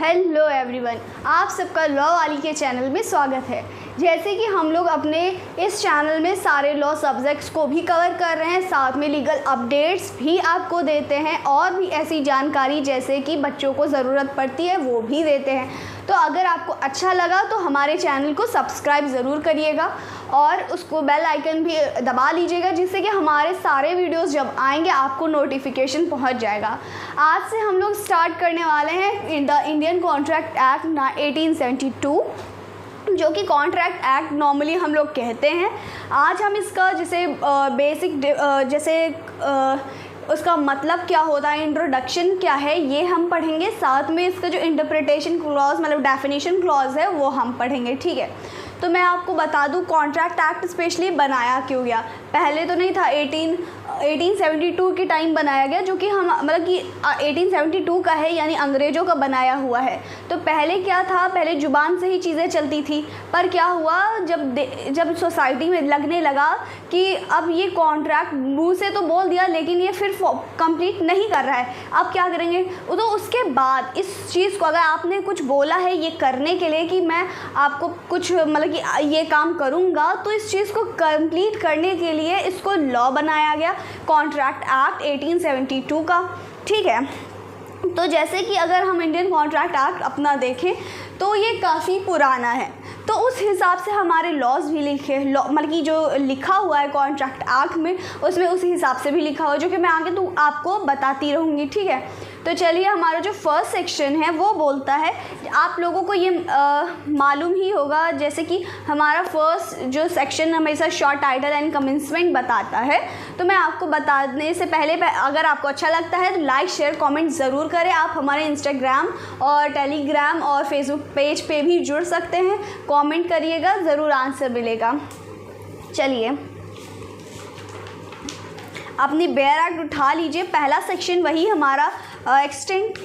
Hello everyone, आप सबका law वाली के चैनल में स्वागत है। जैसे कि हम लोग अपने इस चैनल में सारे लॉ सब्जेक्ट्स को भी कवर कर रहे हैं, साथ में लीगल अपडेट्स भी आपको देते हैं और भी ऐसी जानकारी जैसे कि बच्चों को ज़रूरत पड़ती है वो भी देते हैं। तो अगर आपको अच्छा लगा तो हमारे चैनल को सब्सक्राइब ज़रूर करिएगा और उसको बेल आइकन भी दबा लीजिएगा, जिससे कि हमारे सारे वीडियोस जब आएंगे आपको नोटिफिकेशन पहुंच जाएगा। आज से हम लोग स्टार्ट करने वाले हैं द इंडियन कॉन्ट्रैक्ट एक्ट 1872, जो कि कॉन्ट्रैक्ट एक्ट नॉर्मली हम लोग कहते हैं। आज हम इसका उसका मतलब क्या होता है, इंट्रोडक्शन क्या है, ये हम पढ़ेंगे। साथ में इसका जो इंटरप्रिटेशन क्लॉज मतलब डेफिनेशन क्लॉज है वो हम पढ़ेंगे, ठीक है। तो मैं आपको बता दूं कॉन्ट्रैक्ट एक्ट स्पेशली बनाया क्यों गया। पहले तो नहीं था, 1872 के टाइम बनाया गया, जो कि हम मतलब कि 1872 का है, यानी अंग्रेज़ों का बनाया हुआ है। तो पहले क्या था, पहले ज़ुबान से ही चीज़ें चलती थी, पर क्या हुआ जब सोसाइटी में लगने लगा कि अब ये कॉन्ट्रैक्ट मुँह से तो बोल दिया लेकिन ये फिर कंप्लीट नहीं कर रहा है, अब क्या करेंगे। तो उसके बाद इस चीज़ को अगर आपने कुछ बोला है ये करने के लिए कि मैं आपको कुछ मतलब कि ये काम करूँगा, तो इस चीज़ को कंप्लीट करने के लिए इसको लॉ बनाया गया, कॉन्ट्रैक्ट एक्ट 1872 का, ठीक है। तो जैसे कि अगर हम इंडियन कॉन्ट्रैक्ट एक्ट अपना देखें तो ये काफ़ी पुराना है, तो उस हिसाब से हमारे लॉज भी लिखे मतलब कि जो लिखा हुआ है कॉन्ट्रैक्ट एक्ट में उसमें उस हिसाब से भी लिखा हुआ है, जो कि मैं आगे तो आपको बताती रहूँगी, ठीक है। तो चलिए, हमारा जो फर्स्ट सेक्शन है वो बोलता है, आप लोगों को ये मालूम ही होगा, जैसे कि हमारा फर्स्ट जो सेक्शन हमेशा शॉर्ट टाइटल एंड कमेंसमेंट बताता है। तो मैं आपको बताने से पहले अगर आपको अच्छा लगता है तो लाइक शेयर कमेंट ज़रूर करें। आप हमारे इंस्टाग्राम और टेलीग्राम और फेसबुक पेज पे भी जुड़ सकते हैं, कमेंट करिएगा, ज़रूर आंसर मिलेगा। चलिए, अपनी बेयर एक्ट उठा लीजिए। पहला सेक्शन वही हमारा extent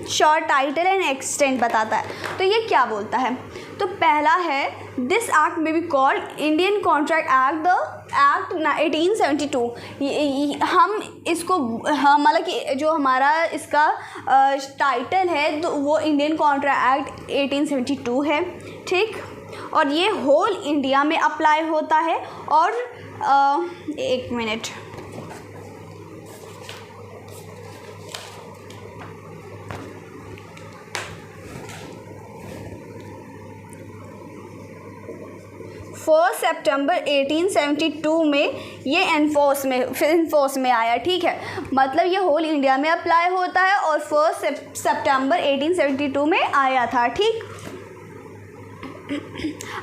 short title and extent बताता है। तो ये क्या बोलता है, तो पहला है दिस एक्ट में be called Indian contract act the act 1872। हम इसको मतलब कि जो हमारा इसका टाइटल है तो वो इंडियन कॉन्ट्रैक्ट एक्ट 1872 है, ठीक। और ये होल इंडिया में अप्लाई होता है। और एक मिनट, फर्स्ट सितंबर 1872 में ये इन्फोर्स में आया, ठीक है। मतलब ये होल इंडिया में अप्लाई होता है और 1 सितंबर 1872 में आया था, ठीक।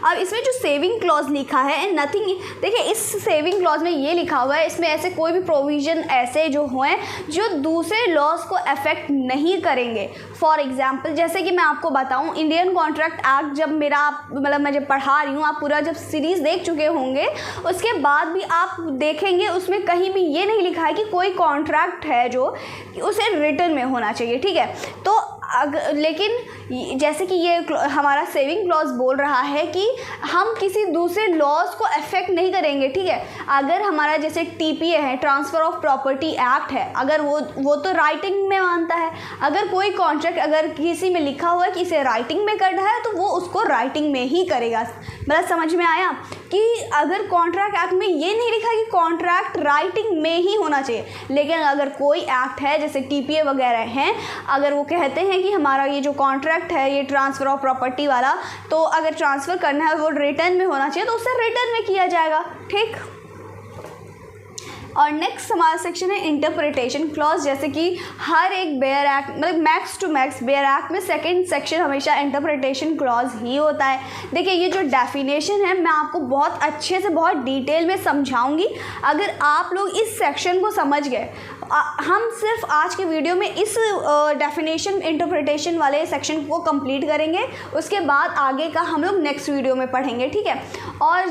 अब इसमें जो सेविंग क्लॉज लिखा है एंड नथिंग, देखिए इस सेविंग क्लॉज में ये लिखा हुआ है, इसमें ऐसे कोई भी प्रोविज़न ऐसे जो हैं जो दूसरे लॉज को अफेक्ट नहीं करेंगे। फॉर एग्जांपल, जैसे कि मैं आपको बताऊं, इंडियन कॉन्ट्रैक्ट एक्ट जब मैं जब पढ़ा रही हूँ, आप पूरा जब सीरीज़ देख चुके होंगे, उसके बाद भी आप देखेंगे उसमें कहीं भी ये नहीं लिखा है कि कोई कॉन्ट्रैक्ट है जो उसे रिटर्न में होना चाहिए, ठीक है। तो लेकिन जैसे कि ये हमारा सेविंग क्लॉज बोल रहा है कि हम किसी दूसरे लॉज को अफेक्ट नहीं करेंगे, ठीक है। अगर हमारा जैसे TPA है, ट्रांसफ़र ऑफ प्रॉपर्टी एक्ट है, अगर वो तो राइटिंग में मानता है। अगर कोई कॉन्ट्रैक्ट अगर किसी में लिखा हुआ है कि इसे राइटिंग में करना है तो वो उसको राइटिंग में ही करेगा। मतलब समझ में आया कि अगर कॉन्ट्रैक्ट एक्ट में ये नहीं लिखा कि कॉन्ट्रैक्ट राइटिंग में ही होना चाहिए, लेकिन अगर कोई एक्ट है जैसे TPA वगैरह हैं, अगर वो कहते हैं कि हमारा ये जो कॉन्ट्रैक्ट है ये ट्रांसफ़र ऑफ प्रॉपर्टी वाला, तो अगर ट्रांसफ़र करना है वो रिटर्न में होना चाहिए तो उसे रिटर्न में किया जाएगा, ठीक। और नेक्स्ट हमारा सेक्शन है इंटरप्रिटेशन क्लॉज। जैसे कि हर एक बेयर एक्ट मतलब max to max bare act में सेकंड सेक्शन हमेशा इंटरप्रिटेशन क्लॉज ही होता है। देखिए, ये जो डेफिनेशन है मैं आपको बहुत अच्छे से बहुत डिटेल में समझाऊंगी। अगर आप लोग इस सेक्शन को समझ गए, हम सिर्फ आज के वीडियो में इस डेफिनेशन इंटरप्रिटेशन वाले सेक्शन को कंप्लीट करेंगे, उसके बाद आगे का हम लोग नेक्स्ट वीडियो में पढ़ेंगे, ठीक है। और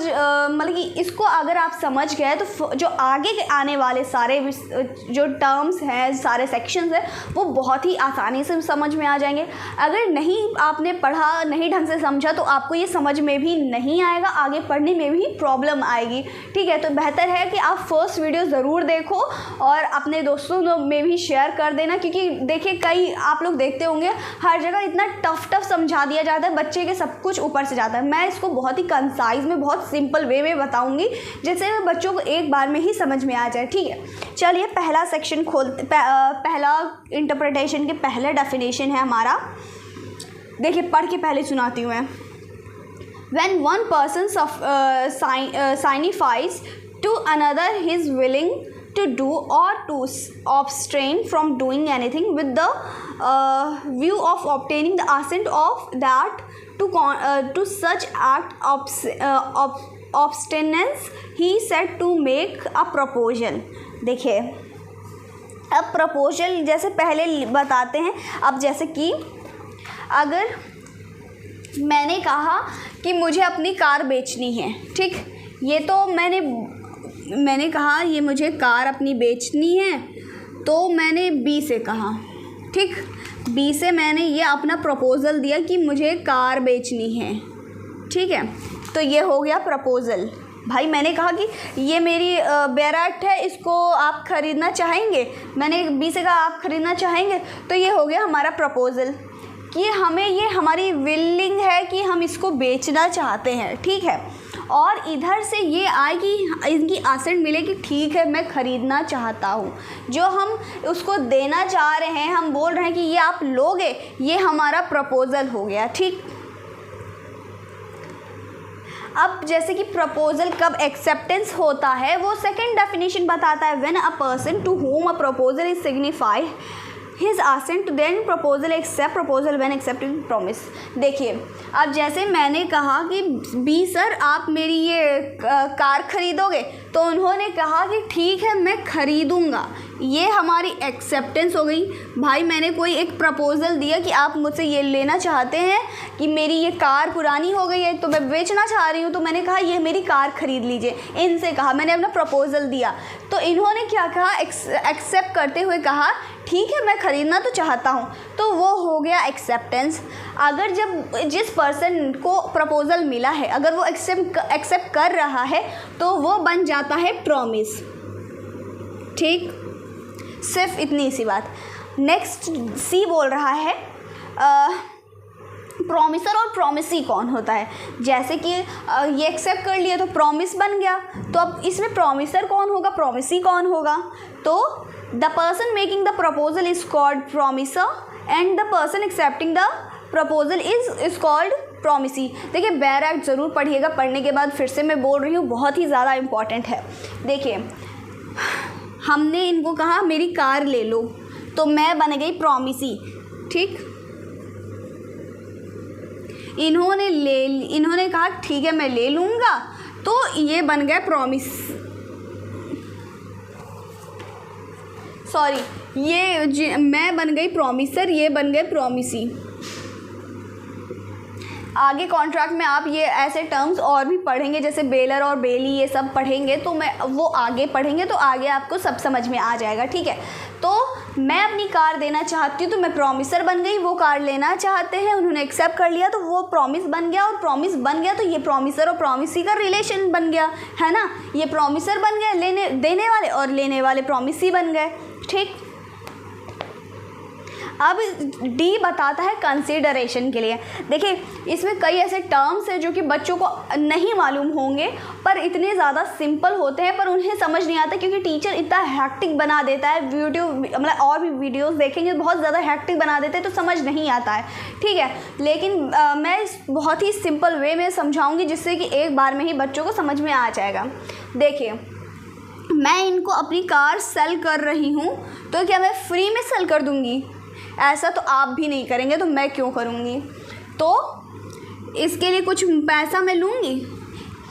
मतलब कि इसको अगर आप समझ गए तो जो आगे आने वाले सारे जो टर्म्स हैं, सारे सेक्शंस हैं, वो बहुत ही आसानी से समझ में आ जाएंगे। अगर नहीं आपने पढ़ा, नहीं ढंग से समझा, तो आपको ये समझ में भी नहीं आएगा, आगे पढ़ने में भी प्रॉब्लम आएगी। ठीक है, तो बेहतर है कि आप फर्स्ट वीडियो ज़रूर देखो और अपने दोस्तों में भी शेयर कर देना, क्योंकि देखिए कई आप लोग देखते होंगे हर जगह इतना टफ समझा दिया जाता है, बच्चे के सब कुछ ऊपर से जाता है। मैं इसको बहुत ही कंसाइज में, बहुत सिंपल वे में बताऊंगी, जिससे बच्चों को एक बार में ही समझ में आ जाए। ठीक है, चलिए पहला सेक्शन खोलते, पहला इंटरप्रिटेशन के पहले डेफिनेशन है हमारा। देखिए पढ़ के पहले सुनाती हूँ मैं। When one person signifies to another his willing to do or to abstain from doing anything with the view of obtaining the assent of that to such act abstinence, he said to make a proposal। देखिए अब proposal जैसे पहले बताते हैं। अब जैसे कि अगर मैंने कहा कि मुझे अपनी कार बेचनी है, ठीक, ये तो मैंने कहा ये मुझे कार अपनी बेचनी है, तो मैंने बी से कहा, ठीक, बी से मैंने ये अपना प्रपोज़ल दिया कि मुझे कार बेचनी है। ठीक है, तो ये हो गया प्रपोज़ल। भाई मैंने कहा कि ये मेरी बैराट है, इसको आप ख़रीदना चाहेंगे, मैंने बी से कहा आप ख़रीदना चाहेंगे, तो ये हो गया हमारा प्रपोज़ल कि हमें ये हमारी विलिंग है कि हम इसको बेचना चाहते हैं। ठीक है, और इधर से ये आए कि इनकी आसेंट मिले कि ठीक है मैं ख़रीदना चाहता हूँ, जो हम उसको देना चाह रहे हैं, हम बोल रहे हैं कि ये आप लोगे, ये हमारा प्रपोज़ल हो गया। ठीक, अब जैसे कि प्रपोज़ल कब एक्सेप्टेंस होता है वो सेकंड डेफिनेशन बताता है। When a person to whom a proposal is signify his assent then proposal accept proposal when accepted promise. देखिए अब जैसे मैंने कहा कि बी सर आप मेरी ये कार ख़रीदोगे, तो उन्होंने कहा कि ठीक है मैं ख़रीदूँगा, ये हमारी एक्सेप्टेंस हो गई। भाई मैंने कोई एक प्रपोज़ल दिया कि आप मुझसे ये लेना चाहते हैं कि मेरी ये कार पुरानी हो गई है तो मैं बेचना चाह रही हूँ, तो मैंने कहा ये मेरी कार ख़रीद लीजिए, इनसे कहा, मैंने अपना प्रपोज़ल दिया, तो इन्होंने क्या कहा, एक्सेप्ट करते हुए कहा ठीक है मैं ख़रीदना तो चाहता हूँ, तो वो हो गया एक्सेप्टेंस। अगर जब जिस पर्सन को प्रपोज़ल मिला है अगर वो एक्सेप्ट कर रहा है तो वो बन जाता है प्रॉमिस। ठीक, सिर्फ इतनी सी बात। नेक्स्ट सी बोल रहा है प्रॉमिसर और प्रॉमिसी कौन होता है। जैसे कि ये एक्सेप्ट कर लिया तो प्रॉमिस बन गया, तो अब इसमें प्रॉमिसर कौन होगा, प्रॉमिसी कौन होगा, तो the person making the proposal is called promisor and the person accepting the proposal is called promisee. देखिए बैर एक्ट ज़रूर पढ़िएगा, पढ़ने के बाद फिर से मैं बोल रही हूँ, बहुत ही ज़्यादा इम्पॉर्टेंट है। देखिए हमने इनको कहा मेरी कार ले लो, तो मैं बन गई प्रॉमिसी। ठीक, इन्होंने कहा ठीक है मैं ले लूँगा, तो ये बन गया प्रॉमिस, सॉरी ये मैं बन गई प्रॉमिसर, ये बन गए प्रॉमिसी। आगे कॉन्ट्रैक्ट में आप ये ऐसे टर्म्स और भी पढ़ेंगे, जैसे बेलर और बेली, ये सब पढ़ेंगे, तो वो आगे पढ़ेंगे तो आगे आपको सब समझ में आ जाएगा। ठीक है, तो मैं अपनी कार देना चाहती हूँ तो मैं प्रॉमिसर बन गई, वो कार लेना चाहते हैं, उन्होंने एक्सेप्ट कर लिया तो वो प्रॉमिस बन गया, और प्रॉमिस बन गया तो ये प्रॉमिसर और प्रॉमिसी का रिलेशन बन गया, है ना। ये प्रॉमिसर बन गए देने वाले, और लेने वाले प्रॉमिसी बन गए। ठीक, अब डी बताता है कंसीडरेशन के लिए। देखिए इसमें कई ऐसे टर्म्स हैं जो कि बच्चों को नहीं मालूम होंगे, पर इतने ज़्यादा सिंपल होते हैं, पर उन्हें समझ नहीं आता क्योंकि टीचर इतना हैक्टिक बना देता है। वीडियो मतलब और भी वीडियोस देखेंगे बहुत ज़्यादा हैक्टिक बना देते हैं, तो समझ नहीं आता है। ठीक है, लेकिन मैं इस बहुत ही सिंपल वे में समझाऊँगी, जिससे कि एक बार में ही बच्चों को समझ में आ जाएगा। देखिए मैं इनको अपनी कार सेल कर रही हूँ, तो क्या मैं फ्री में सेल कर दूँगी? ऐसा तो आप भी नहीं करेंगे, तो मैं क्यों करूँगी? तो इसके लिए कुछ पैसा मैं लूँगी,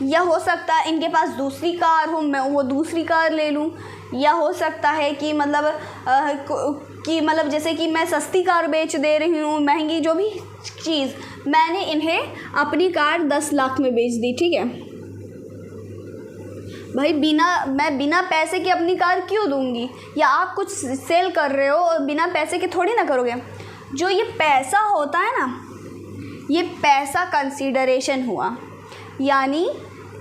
या हो सकता है इनके पास दूसरी कार हो, मैं वो दूसरी कार ले लूँ, या हो सकता है कि मतलब जैसे कि मैं सस्ती कार बेच दे रही हूँ, महंगी जो भी चीज़, मैंने इन्हें अपनी कार 10 लाख में बेच दी। ठीक है, भाई मैं बिना पैसे के अपनी कार क्यों दूंगी, या आप कुछ सेल कर रहे हो और बिना पैसे के थोड़ी ना करोगे। जो ये पैसा होता है ना, ये पैसा कंसीडरेशन हुआ, यानी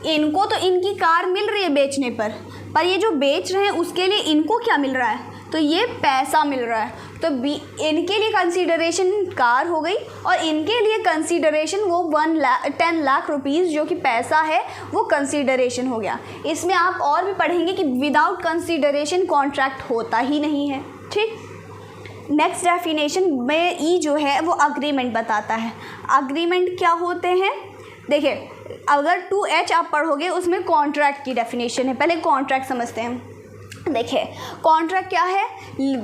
इनको तो इनकी कार मिल रही है बेचने पर ये जो बेच रहे हैं उसके लिए इनको क्या मिल रहा है, तो ये पैसा मिल रहा है। तो इनके लिए कंसीडरेशन कार हो गई और इनके लिए कंसीडरेशन वो 10 लाख रुपीज़ जो कि पैसा है वो कंसीडरेशन हो गया। इसमें आप और भी पढ़ेंगे कि विदाउट कंसीडरेशन कॉन्ट्रैक्ट होता ही नहीं है। ठीक, नेक्स्ट डेफिनेशन में ई जो है वो अग्रीमेंट बताता है। अग्रीमेंट क्या होते हैं, देखिए अगर 2H आप पढ़ोगे उसमें कॉन्ट्रैक्ट की डेफिनेशन है। पहले कॉन्ट्रैक्ट समझते हैं। देखिए कॉन्ट्रैक्ट क्या है,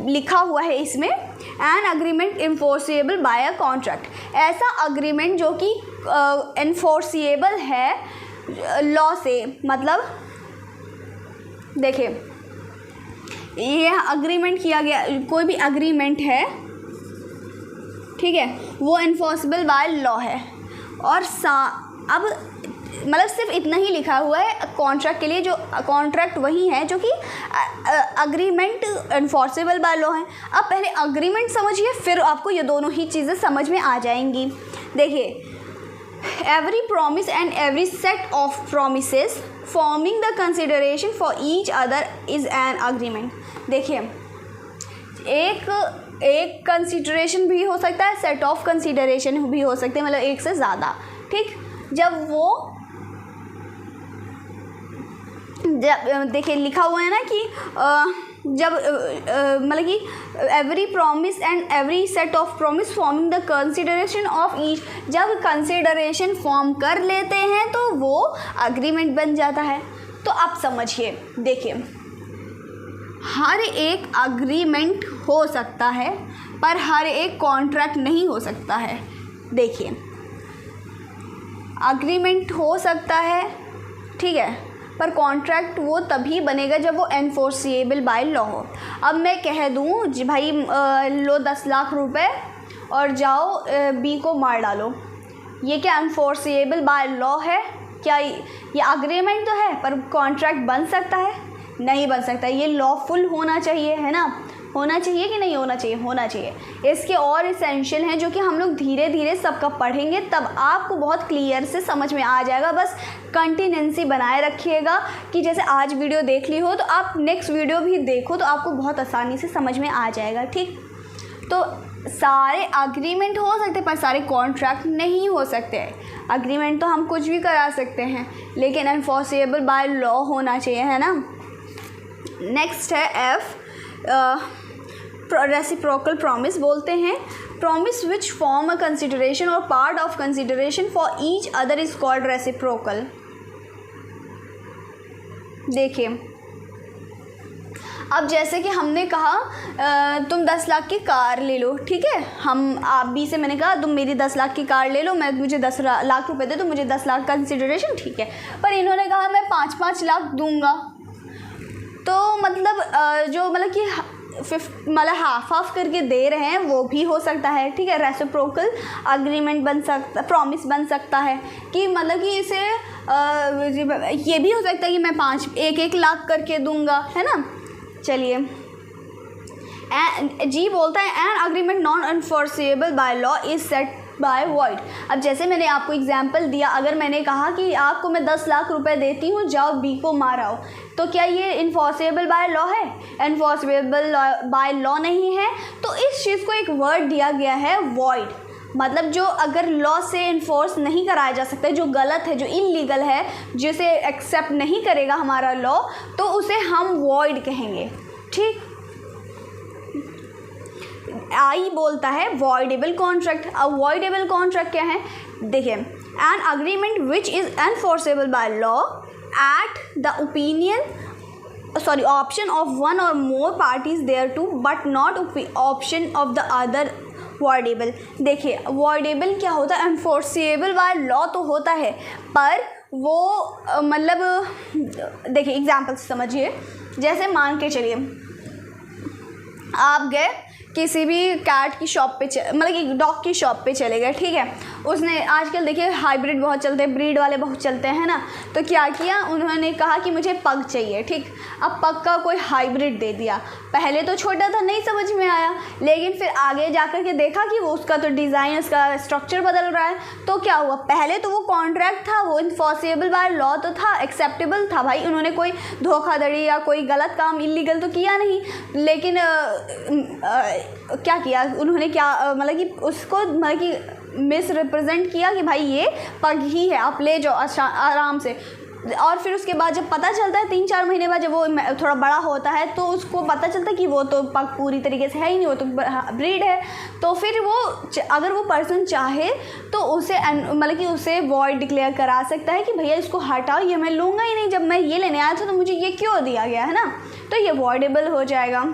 लिखा हुआ है इसमें, an agreement enforceable by a contract. ऐसा अग्रीमेंट जो कि इन्फोर्सिएबल है लॉ से, मतलब देखिए ये अग्रीमेंट किया गया, कोई भी अग्रीमेंट है, ठीक है, वो इन्फोर्सिबल बाय लॉ है। और अब मतलब सिर्फ इतना ही लिखा हुआ है कॉन्ट्रैक्ट के लिए, जो कॉन्ट्रैक्ट वही है जो कि अग्रीमेंट इन्फोर्सेबल बाय लॉ है। अब पहले अग्रीमेंट समझिए, फिर आपको ये दोनों ही चीज़ें समझ में आ जाएंगी। देखिए, every promise and every set of promises forming the consideration for each other is an agreement. देखिए एक कंसिडरेशन भी हो सकता है, सेट ऑफ कंसिडरेशन भी हो सकते हैं, मतलब एक से ज़्यादा। ठीक, जब देखिए लिखा हुआ है ना कि जब मतलब कि every promise and every set of promise forming the consideration of each, जब कंसिडरेशन फॉर्म कर लेते हैं तो वो अग्रीमेंट बन जाता है। तो आप समझिए, देखिए हर एक अग्रीमेंट हो सकता है पर हर एक कॉन्ट्रैक्ट नहीं हो सकता है। देखिए अग्रीमेंट हो सकता है, ठीक है, पर कॉन्ट्रैक्ट वो तभी बनेगा जब वो एनफोर्सिएबल बाय लॉ हो। अब मैं कह दूँ जी भाई लो 10 लाख रुपए और जाओ बी को मार डालो, ये क्या एनफोर्सिएबल बाय लॉ है? क्या ये अग्रीमेंट तो है पर कॉन्ट्रैक्ट बन सकता है? नहीं बन सकता। ये लॉफुल होना चाहिए, है ना, होना चाहिए कि नहीं होना चाहिए? होना चाहिए। इसके और इसेंशियल हैं जो कि हम लोग धीरे धीरे सबका पढ़ेंगे, तब आपको बहुत क्लियर से समझ में आ जाएगा। बस कंटिन्यूंसी बनाए रखिएगा कि जैसे आज वीडियो देख ली हो तो आप नेक्स्ट वीडियो भी देखो तो आपको बहुत आसानी से समझ में आ जाएगा। ठीक, तो सारे अग्रीमेंट हो सकते पर सारे कॉन्ट्रैक्ट नहीं हो सकते। अग्रीमेंट तो हम कुछ भी करा सकते हैं लेकिन एनफोर्सेबल बाय लॉ होना चाहिए, है ना। नेक्स्ट है एफ, रेसिप्रोकल प्रॉमिस बोलते हैं। Promise which form a consideration or part of consideration for each other is called reciprocal. देखिए अब जैसे कि हमने कहा तुम 10 लाख की कार ले लो, ठीक है, आप बी से मैंने कहा तुम मेरी 10 लाख की कार ले लो, मैं मुझे 10 लाख रुपए दे, तो मुझे 10 लाख कंसिडरेशन, ठीक है। पर इन्होंने कहा मैं 5-5 लाख दूंगा, तो मतलब जो मतलब कि मतलब हाफ करके दे रहे हैं वो भी हो सकता है, ठीक है। रेसिप्रोकल अग्रीमेंट बन सकता, प्रॉमिस बन सकता है कि मतलब कि इसे ये भी हो सकता है कि मैं 1-1 लाख करके दूंगा, है ना। चलिए जी बोलता है an agreement non enforceable by law is set by void. अब जैसे मैंने आपको एग्जांपल दिया, अगर मैंने कहा कि आपको मैं 10 लाख रुपए देती हूँ, जाओ बी को माराओ, तो क्या ये इन्फोर्सेबल बाय लॉ है? इन्फोर्सेबल बाय लॉ नहीं है। तो इस चीज़ को एक वर्ड दिया गया है वॉइड, मतलब जो अगर लॉ से इन्फोर्स नहीं कराया जा सकता, जो गलत है, जो इलीगल है, जिसे एक्सेप्ट नहीं करेगा हमारा लॉ, तो उसे हम वॉइड कहेंगे। ठीक, आई बोलता है वॉइडेबल कॉन्ट्रैक्ट। अब वॉइडेबल कॉन्ट्रैक्ट क्या है? देखिए an agreement which is enforceable by law at the option of one or more parties thereto but not option of the other voidable. देखिए वॉइडेबल क्या होता है? एनफोर्सेबल बाय लॉ तो होता है पर वो मतलब देखिए एग्जाम्पल समझिए। जैसे मान के चलिए आप गए किसी भी कैट की शॉप पे, मतलब कि डॉग की शॉप पे चले गए, ठीक है, उसने आजकल देखिए हाइब्रिड बहुत चलते हैं, ब्रीड वाले बहुत चलते हैं ना, तो क्या किया उन्होंने कहा कि मुझे पग चाहिए, ठीक। अब पग का कोई हाइब्रिड दे दिया। पहले तो छोटा था, नहीं समझ में आया, लेकिन फिर आगे जाकर के देखा कि वो उसका तो डिज़ाइन, उसका स्ट्रक्चर बदल रहा है, तो क्या हुआ, पहले तो वो कॉन्ट्रैक्ट था, वो इन्फोर्सेबल बाय लॉ तो था, एक्सेप्टेबल था भाई, उन्होंने कोई धोखाधड़ी या कोई गलत काम इलीगल तो किया नहीं, लेकिन क्या किया उन्होंने, क्या मतलब कि उसको मतलब कि मिस रिप्रेजेंट किया कि भाई ये पग ही है, आप ले जाओ आराम से। और फिर उसके बाद जब पता चलता है 3-4 महीने बाद, जब वो थोड़ा बड़ा होता है, तो उसको पता चलता है कि वो तो पग पूरी तरीके से है ही नहीं, वो तो ब्रीड है। तो फिर वो अगर वो पर्सन चाहे तो उसे मतलब कि उसे वॉइड डिक्लेयर करा सकता है कि भैया इसको हटाओ, ये मैं लूँगा ही नहीं, जब मैं ये लेने आया था तो मुझे ये क्यों दिया गया है ना, तो ये वॉइडेबल हो जाएगा।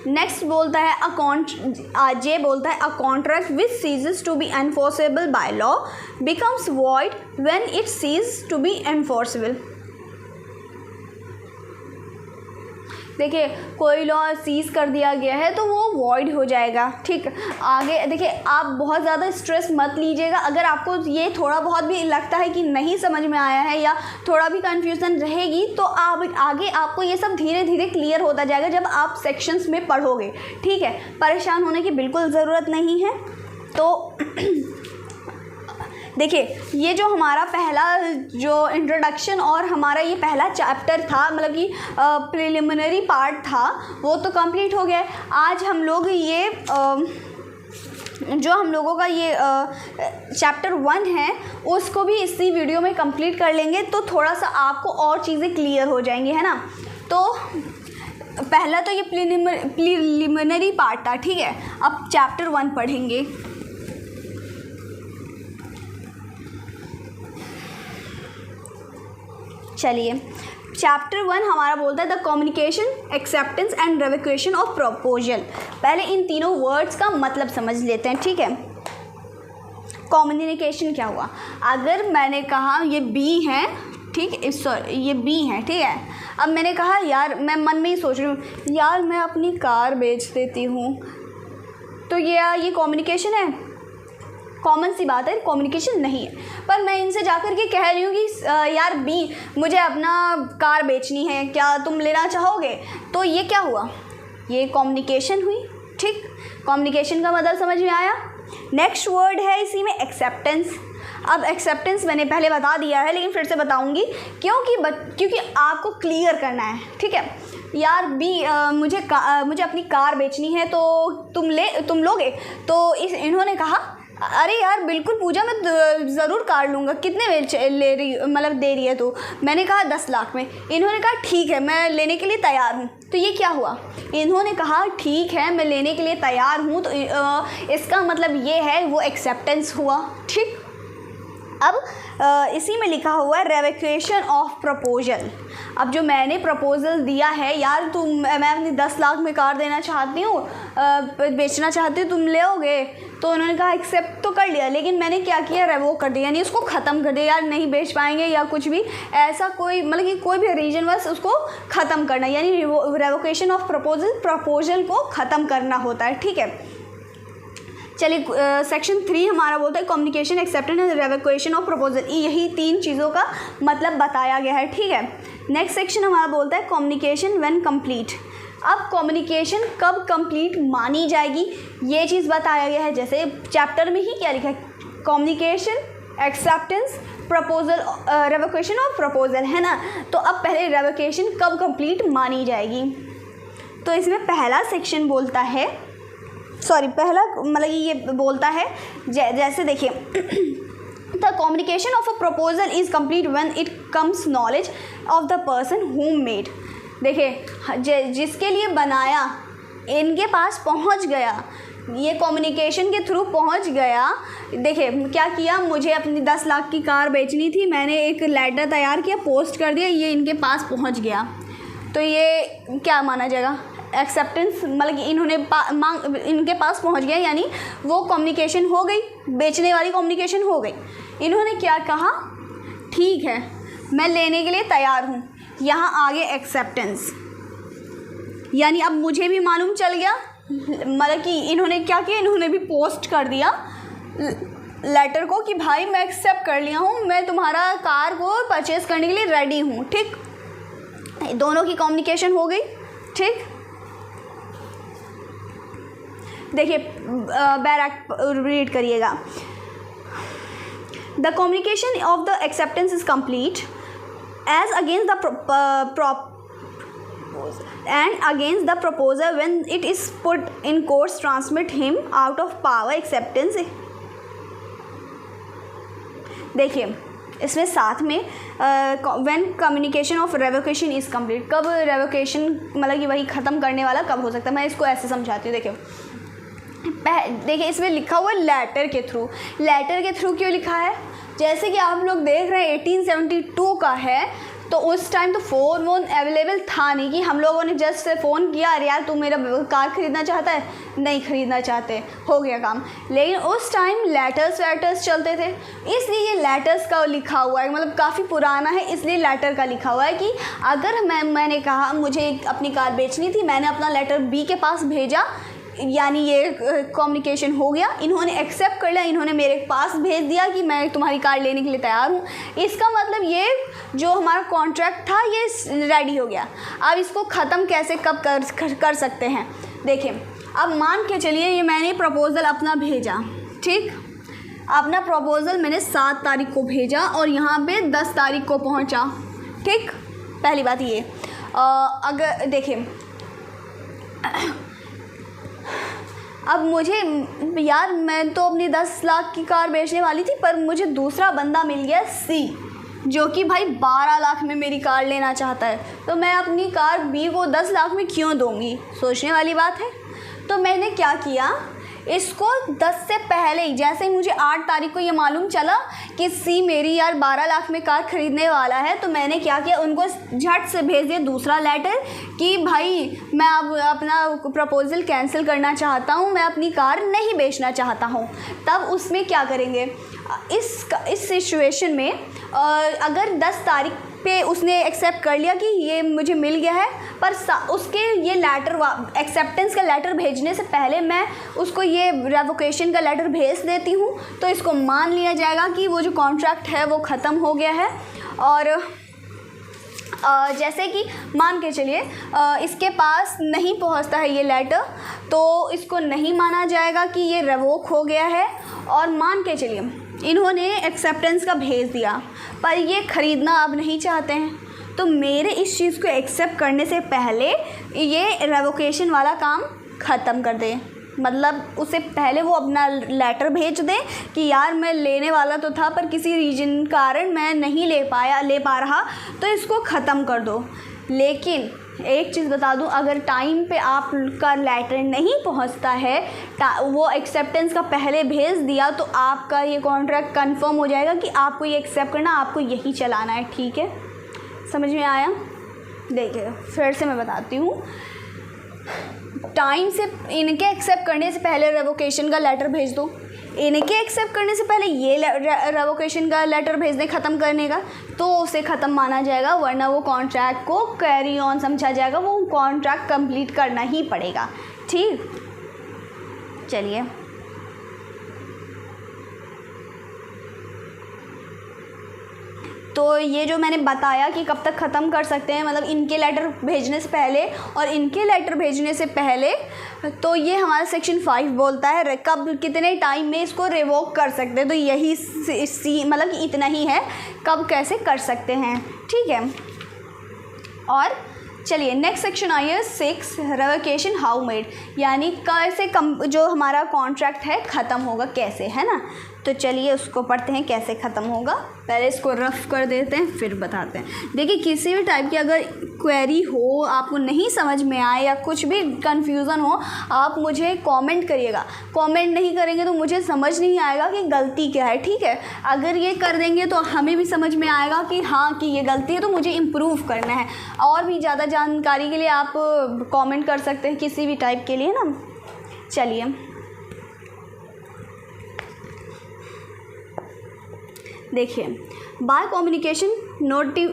नेक्स्ट बोलता है जे बोलता है a contract which ceases to be enforceable by law becomes void when it cease to be enforceable. देखिए कोई लॉ सीज कर दिया गया है तो वो वॉइड हो जाएगा, ठीक। आगे देखिए आप बहुत ज़्यादा स्ट्रेस मत लीजिएगा, अगर आपको ये थोड़ा बहुत भी लगता है कि नहीं समझ में आया है या थोड़ा भी कन्फ्यूज़न रहेगी, तो आप आगे आपको ये सब धीरे धीरे क्लियर होता जाएगा जब आप सेक्शंस में पढ़ोगे, ठीक है। परेशान होने की बिल्कुल ज़रूरत नहीं है। तो देखिए ये जो हमारा पहला जो इंट्रोडक्शन और हमारा ये पहला चैप्टर था, मतलब कि प्रिलिमिनरी पार्ट था, वो तो कंप्लीट हो गया। आज हम लोग ये जो हम लोगों का ये चैप्टर 1 है उसको भी इसी वीडियो में कंप्लीट कर लेंगे, तो थोड़ा सा आपको और चीज़ें क्लियर हो जाएंगी, है ना। तो पहला तो ये प्रिलिमिनरी पार्ट था, ठीक है। अब चैप्टर 1 पढ़ेंगे। चलिए चैप्टर 1 हमारा बोलता है the communication, acceptance and revocation of proposal. पहले इन तीनों वर्ड्स का मतलब समझ लेते हैं, ठीक है। कम्युनिकेशन क्या हुआ, अगर मैंने कहा ये बी है, ठीक, सॉरी ये बी है, ठीक है। अब मैंने कहा यार, मैं मन में ही सोच रही हूँ यार मैं अपनी कार बेच देती हूँ, तो ये कम्युनिकेशन है? कॉमन सी बात है, कम्युनिकेशन नहीं है। पर मैं इनसे जाकर के कह रही हूँ कि यार बी मुझे अपना कार बेचनी है, क्या तुम लेना चाहोगे? तो ये क्या हुआ, ये कम्युनिकेशन हुई, ठीक। कम्युनिकेशन का मतलब समझ में आया। नेक्स्ट वर्ड है इसी में एक्सेप्टेंस। अब एक्सेप्टेंस मैंने पहले बता दिया है, लेकिन फिर से बताऊँगी क्योंकि आपको क्लियर करना है, ठीक है। यार बी मुझे अपनी कार बेचनी है, तो तुम लोगे? तो इन्होंने कहा अरे यार बिल्कुल पूजा, मैं ज़रूर कार लूँगा, कितने में ले रही मतलब दे रही है तू? मैंने कहा 10 लाख में। इन्होंने कहा ठीक है मैं लेने के लिए तैयार हूँ। तो ये क्या हुआ, इन्होंने कहा ठीक है मैं लेने के लिए तैयार हूँ, तो इसका मतलब ये है वो एक्सेप्टेंस हुआ, ठीक। अब इसी में लिखा हुआ है रेवोकेशन ऑफ प्रपोजल। अब जो मैंने प्रपोजल दिया है, यार मैं अपनी 10 लाख में कार देना चाहती हूँ, बेचना चाहती हूँ, तुम लेओगे? तो उन्होंने कहा एक्सेप्ट तो कर लिया, लेकिन मैंने क्या किया, रेवोक कर दिया, यानी उसको ख़त्म कर दिया, यार नहीं बेच पाएंगे या कुछ भी ऐसा कोई मतलब कि कोई भी रीजन, बस उसको ख़त्म करना, यानी रेवोकेशन ऑफ प्रपोजल को ख़त्म करना होता है, ठीक है। चलिए सेक्शन 3 हमारा बोलता है communication, acceptance and revocation of proposal. यही 3 चीज़ों का मतलब बताया गया है, ठीक है। नेक्स्ट सेक्शन हमारा बोलता है कम्युनिकेशन व्हेन कंप्लीट। अब कम्युनिकेशन कब कंप्लीट मानी जाएगी ये चीज़ बताया गया है, जैसे चैप्टर में ही क्या लिखा है, communication, acceptance, proposal, revocation of proposal, है ना। तो अब पहले रेवोकेशन कब कंप्लीट मानी जाएगी, तो इसमें पहला सेक्शन बोलता है, सॉरी पहला मतलब ये बोलता है जैसे देखिए the communication of a proposal is complete when it comes knowledge of the person whom made. देखिए जिसके लिए बनाया इनके पास पहुंच गया, ये कम्युनिकेशन के थ्रू पहुंच गया। देखिए क्या किया, मुझे अपनी 10 लाख की कार बेचनी थी, मैंने एक लेटर तैयार किया, पोस्ट कर दिया, ये इनके पास पहुंच गया, तो ये क्या माना जाएगा, एक्सेप्टेंस, मतलब कि इन्होंने इनके पास पहुंच गया, यानी वो कम्युनिकेशन हो गई, बेचने वाली कम्युनिकेशन हो गई। इन्होंने क्या कहा, ठीक है मैं लेने के लिए तैयार हूँ, यहाँ आगे एक्सेप्टेंस, यानी अब मुझे भी मालूम चल गया, मतलब कि इन्होंने क्या किया, इन्होंने भी पोस्ट कर दिया लेटर को कि भाई मैं एक्सेप्ट कर लिया हूँ, मैं तुम्हारा कार को परचेज़ करने के लिए रेडी हूँ। ठीक, दोनों की कम्युनिकेशन हो गई। ठीक, देखिए बैरैक रीड करिएगा। The communication of the acceptance is complete as against the and against the proposer when it is put in courts transmit him out of power acceptance। देखिए इसमें साथ में when communication of revocation is complete, कब revocation मतलब कि वही ख़त्म करने वाला कब हो सकता है, मैं इसको ऐसे समझाती हूँ। देखिए इसमें लिखा हुआ है लेटर के थ्रू। लेटर के थ्रू क्यों लिखा है? जैसे कि आप लोग देख रहे हैं 1872 का है, तो उस टाइम तो फ़ोन वोन अवेलेबल था नहीं कि हम लोगों ने जस्ट फ़ोन किया, अरे यार तू मेरा कार ख़रीदना चाहता है, नहीं ख़रीदना चाहते, हो गया काम। लेकिन उस टाइम लेटर्स चलते थे, इसलिए ये लेटर्स का लिखा हुआ है, मतलब काफ़ी पुराना है, इसलिए लेटर का लिखा हुआ है कि अगर मैंने कहा मुझे अपनी कार बेचनी थी, मैंने अपना लेटर बी के पास भेजा, यानी ये कम्युनिकेशन हो गया, इन्होंने एक्सेप्ट कर लिया, इन्होंने मेरे पास भेज दिया कि मैं तुम्हारी कार लेने के लिए तैयार हूँ। इसका मतलब ये जो हमारा कॉन्ट्रैक्ट था ये रेडी हो गया। अब इसको ख़त्म कैसे कब कर सकते हैं? देखिए अब मान के चलिए ये मैंने प्रपोज़ल अपना भेजा। ठीक, अपना प्रपोज़ल मैंने 7 तारीख को भेजा और यहाँ पे 10 तारीख को पहुँचा। ठीक, पहली बात ये अगर देखिए अब मुझे यार मैं तो अपनी 10 लाख की कार बेचने वाली थी, पर मुझे दूसरा बंदा मिल गया सी जो कि भाई 12 लाख में मेरी कार लेना चाहता है, तो मैं अपनी कार बी को 10 लाख में क्यों दूंगी? सोचने वाली बात है। तो मैंने क्या किया, इसको 10 से पहले ही, जैसे ही मुझे 8 तारीख को ये मालूम चला कि सी मेरी यार 12 लाख में कार ख़रीदने वाला है, तो मैंने क्या किया, उनको झट से भेज दिया दूसरा लेटर कि भाई मैं अब अपना प्रपोज़ल कैंसिल करना चाहता हूँ, मैं अपनी कार नहीं बेचना चाहता हूँ। तब उसमें क्या करेंगे, इस सिचुएशन में अगर 10 तारीख पे उसने एक्सेप्ट कर लिया कि ये मुझे मिल गया है, पर उसके ये लेटर एक्सेप्टेंस का लेटर भेजने से पहले मैं उसको ये रेवोकेशन का लेटर भेज देती हूँ, तो इसको मान लिया जाएगा कि वो जो कॉन्ट्रैक्ट है वो ख़त्म हो गया है। और जैसे कि मान के चलिए इसके पास नहीं पहुंचता है ये लेटर, तो इसको नहीं माना जाएगा कि ये रेवोक हो गया है। और मान के चलिए इन्होंने एक्सेप्टेंस का भेज दिया, पर ये ख़रीदना अब नहीं चाहते हैं, तो मेरे इस चीज़ को एक्सेप्ट करने से पहले ये रेवोकेशन वाला काम ख़त्म कर दें। मतलब उससे पहले वो अपना लेटर भेज दें कि यार मैं लेने वाला तो था, पर किसी रीजन कारण मैं नहीं ले पा रहा, तो इसको ख़त्म कर दो। लेकिन एक चीज़ बता दूं, अगर टाइम पे आपका लेटर नहीं पहुंचता है, वो एक्सेप्टेंस का पहले भेज दिया, तो आपका ये कॉन्ट्रैक्ट कंफर्म हो जाएगा कि आपको ये एक्सेप्ट करना, आपको यही चलाना है। ठीक है, समझ में आया? देखिए फिर से मैं बताती हूँ, टाइम से इनके एक्सेप्ट करने से पहले रेवोकेशन का लेटर भेज दो, इनके एक्सेप्ट करने से पहले ये रेवोकेशन का लेटर भेज दें ख़त्म करने का, तो उसे ख़त्म माना जाएगा, वरना वो कॉन्ट्रैक्ट को कैरी ऑन समझा जाएगा, वो कॉन्ट्रैक्ट कंप्लीट करना ही पड़ेगा। ठीक, चलिए तो ये जो मैंने बताया कि कब तक ख़त्म कर सकते हैं, मतलब इनके लेटर भेजने से पहले और इनके लेटर भेजने से पहले, तो ये हमारा सेक्शन 5 बोलता है कब कितने टाइम में इसको रिवोक कर सकते हैं। तो यही मतलब कि इतना ही है, कब कैसे कर सकते हैं। ठीक है, और चलिए नेक्स्ट सेक्शन आइए 6 रेवोकेशन हाउ मेड, यानी कैसे जो हमारा कॉन्ट्रैक्ट है ख़त्म होगा कैसे, है ना। तो चलिए उसको पढ़ते हैं कैसे ख़त्म होगा। पहले इसको रफ़ कर देते हैं फिर बताते हैं। देखिए किसी भी टाइप की अगर क्वेरी हो, आपको नहीं समझ में आए या कुछ भी कन्फ्यूज़न हो, आप मुझे कमेंट करिएगा। कमेंट नहीं करेंगे तो मुझे समझ नहीं आएगा कि गलती क्या है। ठीक है, अगर ये कर देंगे तो हमें भी समझ में आएगा कि हाँ कि ये गलती है, तो मुझे इम्प्रूव करना है। और भी ज़्यादा जानकारी के लिए आप कमेंट कर सकते हैं किसी भी टाइप के लिए ना। चलिए देखिए, by communication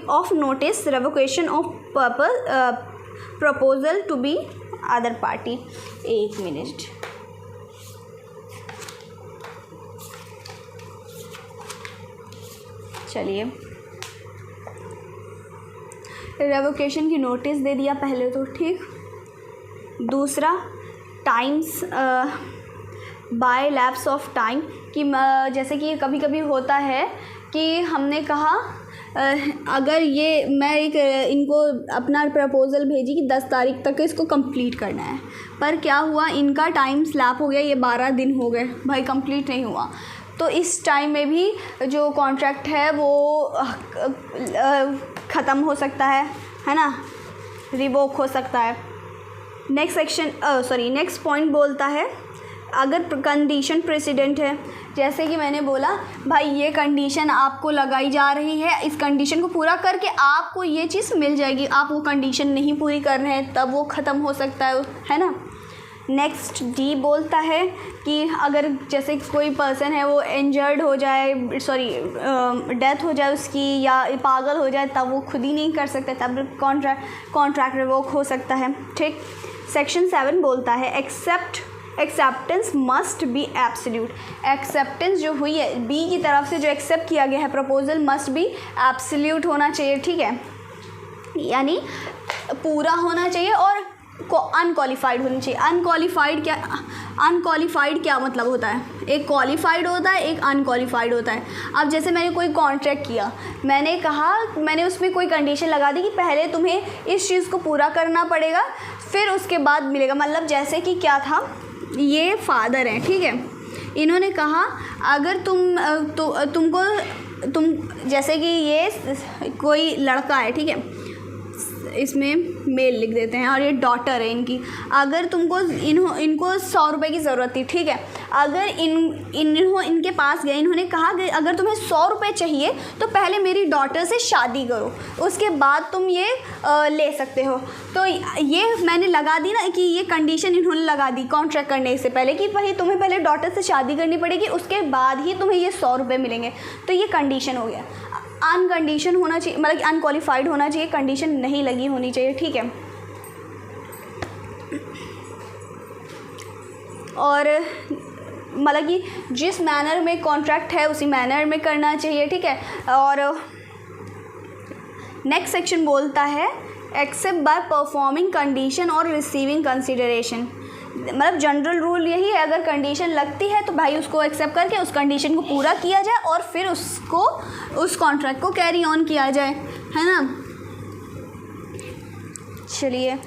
of notice revocation of proposal to be other party. एक मिनट, चलिए, रेवोकेशन की नोटिस दे दिया पहले तो, ठीक। दूसरा, times by lapse of time, कि जैसे कि कभी कभी होता है कि हमने कहा अगर ये मैं एक इनको अपना प्रपोज़ल भेजी कि 10 तारीख तक इसको कंप्लीट करना है, पर क्या हुआ, इनका टाइम स्लैप हो गया, ये 12 दिन हो गए भाई, कंप्लीट नहीं हुआ। तो इस टाइम में भी जो कॉन्ट्रैक्ट है वो ख़त्म हो सकता है ना, रिवोक हो सकता है। नेक्स्ट पॉइंट बोलता है अगर कंडीशन प्रेसिडेंट है, जैसे कि मैंने बोला भाई ये कंडीशन आपको लगाई जा रही है, इस कंडीशन को पूरा करके आपको ये चीज़ मिल जाएगी, आप वो कंडीशन नहीं पूरी कर रहे हैं तब वो ख़त्म हो सकता है ना। नेक्स्ट डी बोलता है कि अगर जैसे कोई पर्सन है वो इंजर्ड हो जाए, डेथ हो जाए उसकी, या पागल हो जाए, तब वो खुद ही नहीं कर सकते, तब कॉन्ट्रैक्ट रिवोक हो सकता है, ठीक। सेक्शन 7 बोलता है acceptance must be absolute. Acceptance जो हुई है बी की तरफ से, जो एक्सेप्ट किया गया है प्रपोजल, मस्ट बी एब्सोल्यूट होना चाहिए, ठीक है, यानी पूरा होना चाहिए और अनक्वालिफाइड होनी चाहिए। अनक्वालिफाइड क्या मतलब होता है, एक क्वालिफाइड होता है, एक अनक्वालिफाइड होता है। अब जैसे मैंने कोई कॉन्ट्रैक्ट किया, मैंने उसमें कोई कंडीशन लगा दी कि पहले तुम्हें इस चीज़ को पूरा करना पड़ेगा, फिर उसके बाद मिलेगा। मतलब जैसे कि क्या था, ये फादर हैं, ठीक है, इन्होंने कहा अगर तुम जैसे कि ये कोई लड़का है, ठीक है, इसमें मेल लिख देते हैं, और ये डॉटर है इनकी। अगर तुमको इनको 100 रुपये की ज़रूरत थी, ठीक है, अगर इनके पास गए, इन्होंने कहा कि अगर तुम्हें 100 रुपये चाहिए तो पहले मेरी डॉटर से शादी करो, उसके बाद तुम ये ले सकते हो। तो ये मैंने लगा दी ना कि ये कंडीशन इन्होंने लगा दी कॉन्ट्रैक्ट करने से पहले कि भाई तुम्हें पहले डॉटर से शादी करनी पड़ेगी, उसके बाद ही तुम्हें ये 100 रुपये मिलेंगे। तो ये कंडीशन हो गया। अनकंडीशन होना चाहिए, मतलब कि अनक्वालिफाइड होना चाहिए, कंडीशन नहीं लगी होनी चाहिए, ठीक है। और मतलब कि जिस मैनर में कॉन्ट्रैक्ट है उसी मैनर में करना चाहिए, ठीक है। और नेक्स्ट सेक्शन बोलता है एक्सेप्ट बाय परफॉर्मिंग कंडीशन और रिसीविंग कंसिडरेशन। मतलब जनरल रूल यही है, अगर कंडीशन लगती है तो भाई उसको एक्सेप्ट करके उस कंडीशन को पूरा किया जाए और फिर उस कॉन्ट्रैक्ट को कैरी ऑन किया जाए, है ना। चलिए,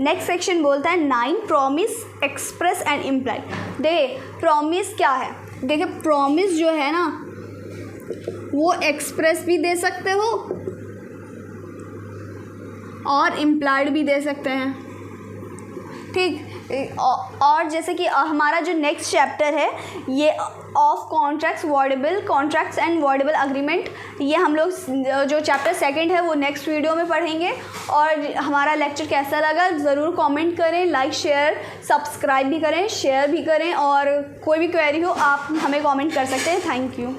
नेक्स्ट सेक्शन बोलता है 9 प्रॉमिस एक्सप्रेस एंड इम्प्लाइड। देखिए प्रॉमिस क्या है, देखिए प्रॉमिस जो है ना वो एक्सप्रेस भी दे सकते हो और इम्प्लाइड भी दे सकते हैं, ठीक। और जैसे कि हमारा जो नेक्स्ट चैप्टर है ये of contracts, voidable contracts and voidable agreement, ये हम लोग जो चैप्टर 2 है वो नेक्स्ट वीडियो में पढ़ेंगे। और हमारा लेक्चर कैसा लगा ज़रूर कमेंट करें, लाइक शेयर सब्सक्राइब भी करें, शेयर भी करें, और कोई भी क्वेरी हो आप हमें कमेंट कर सकते हैं। Thank you.